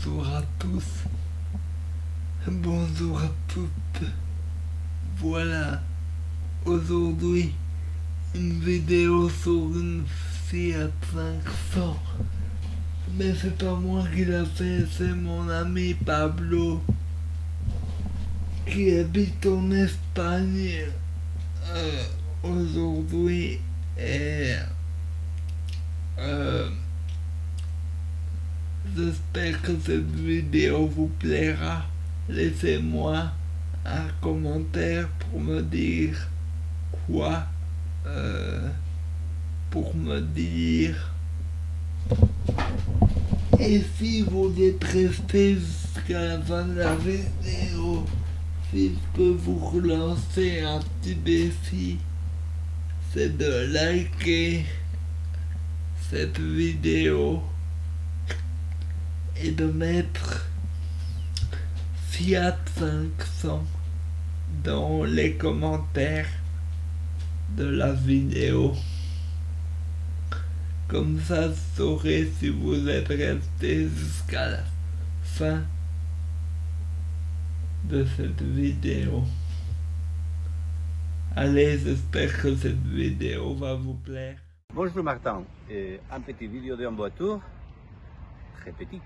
bonjour à tous, bonjour à toutes. Voilà, aujourd'hui, une vidéo sur une Fiat 500. Mais c'est pas moi qui l'a fait, c'est mon ami Pablo, qui habite en Espagne aujourd'hui. Et j'espère que cette vidéo vous plaira. Laissez-moi un commentaire pour me dire quoi, pour me dire. Et si vous êtes resté jusqu'à la fin de la vidéo, si je peux vous relancer un petit défi, c'est de liker cette vidéo et de mettre Fiat 500 dans les commentaires de la vidéo. Comme ça, je saurai si vous êtes resté jusqu'à la fin de cette vidéo. Allez, j'espère que cette vidéo va vous plaire. Bonjour Martin, un petit vidéo d'une voiture, très petit,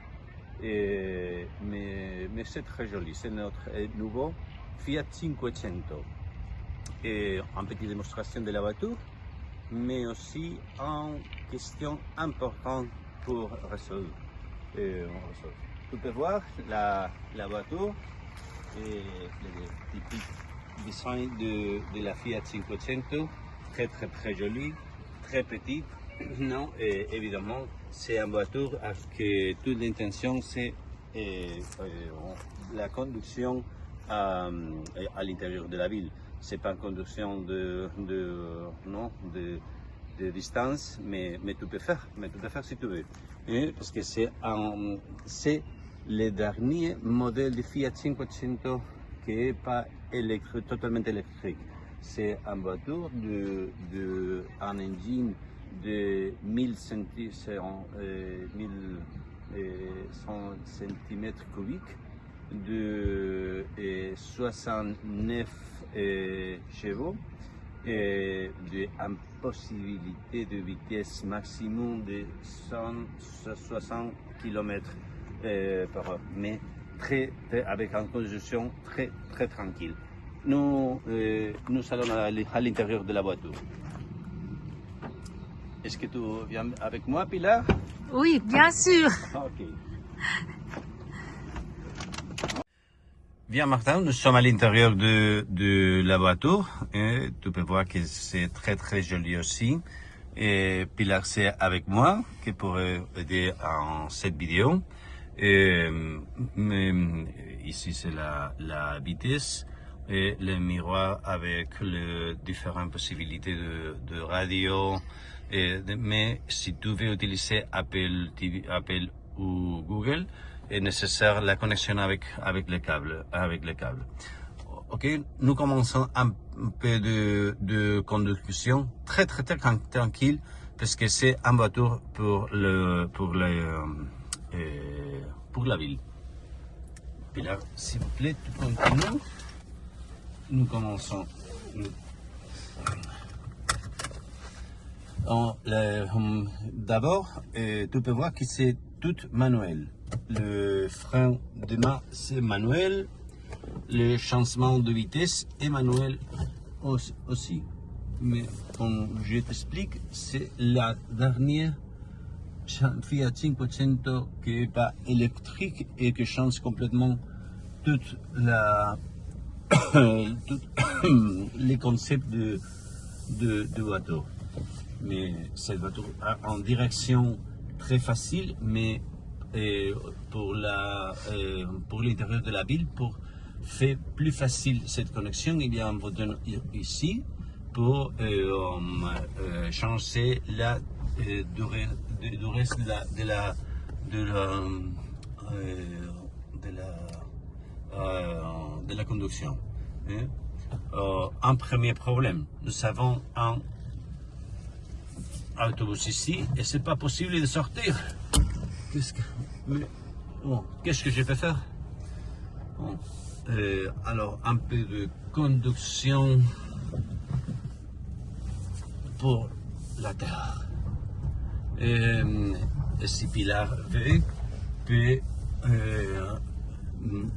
mais c'est très joli, c'est notre nouveau Fiat 500. Une petite démonstration de la voiture, mais aussi une question importante pour résoudre. Tu peux voir la voiture et le typique design de la Fiat 500, très jolie, très petite. Non, évidemment, c'est une voiture avec toute l'intention, c'est la conduction à l'intérieur de la ville. C'est pas une conduction de distance, mais tu peux faire si tu veux. Parce que c'est le dernier modèle de Fiat 500 qui n'est pas totalement électrique. C'est une voiture un engine de 1100 cm3 de 69 chevaux et d'une possibilité de vitesse maximum de 160 km par heure, mais avec une conduction très tranquille. Nous allons à l'intérieur de la voiture. Est-ce que tu viens avec moi, Pilar? Oui, bien sûr. Ok. Bien, Martin, nous sommes à l'intérieur de la voiture et tu peux voir que c'est très joli aussi. Et Pilar, c'est avec moi qui pourrait aider en cette vidéo. Mais ici, c'est la vitesse et le miroir avec les différentes possibilités de radio. Mais si tu veux utiliser Apple TV, Apple ou Google, est nécessaire la connexion avec les câbles. Ok, nous commençons un peu de conduction très tranquille parce que c'est une voiture pour la ville. Pilar, s'il vous plaît, tu continues. Nous commençons. D'abord, tu peux voir que c'est tout manuel. Le frein de main, c'est manuel. Le changement de vitesse est manuel aussi. Mais comme je t'explique, c'est la dernière Fiat 500 qui n'est pas électrique et qui change complètement toute les concepts de voiture. Mais cette voiture a une direction très facile, mais pour l'intérieur de la ville, pour faire plus facile cette connexion, il y a un bouton ici pour changer la durée de la conduction. Un premier problème, nous avons un autobus ici et c'est pas possible de sortir. Mais Bon, qu'est-ce que je peux faire? Bon, alors, un peu de conduction pour la Terre. Ce pilar V peut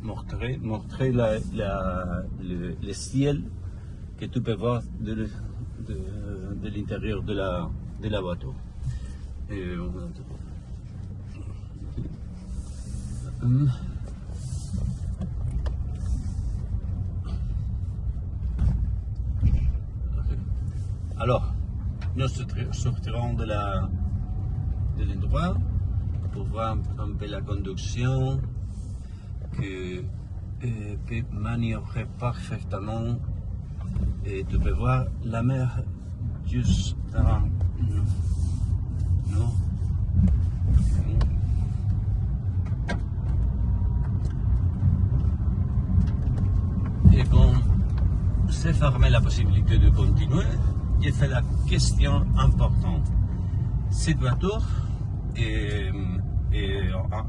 montrer le ciel que tu peux voir de l'intérieur de la voiture. Alors, nous sortirons de l'endroit pour voir un peu la conduction que peut manœuvrer parfaitement. Et tu peux voir la mer juste devant nous. Et quand c'est fermé la possibilité de continuer, j'ai fait la question importante. Cette voiture est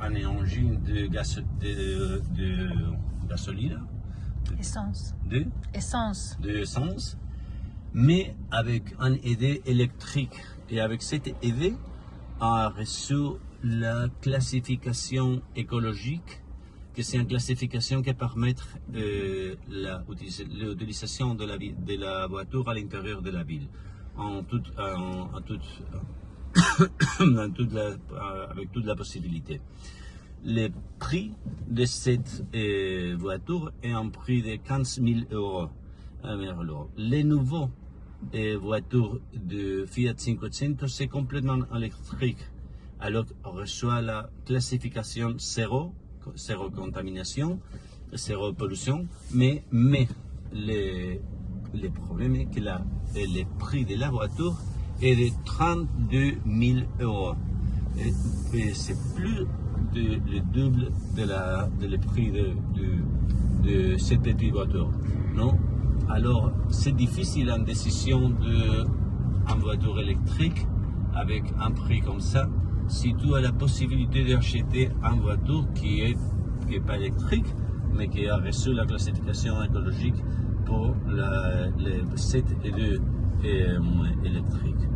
un engin de gasoline. Essence. De essence, mais avec un aidé électrique. Et avec cet aidé, on a reçu la classification écologique, que c'est une classification qui permet l'utilisation de la voiture à l'intérieur de la ville, avec toute la possibilité. Le prix de cette voiture est un prix de 15 000 euros. Les nouveaux voitures de Fiat 500, c'est complètement électrique. Alors, on reçoit la classification zéro contamination, zéro pollution, mais le problème est que le prix de la voiture est de 32 000 euros. Et c'est plus le double de le prix de cette petite voiture. Non? Alors, c'est difficile en décision d'une voiture électrique avec un prix comme ça. Si tu as la possibilité d'acheter une voiture qui est pas électrique, mais qui a reçu la classification écologique pour les 7 et 2 électriques.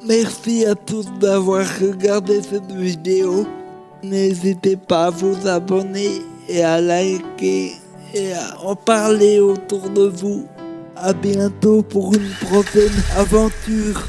Merci à tous d'avoir regardé cette vidéo. N'hésitez pas à vous abonner et à liker et à en parler autour de vous. À bientôt pour une prochaine aventure.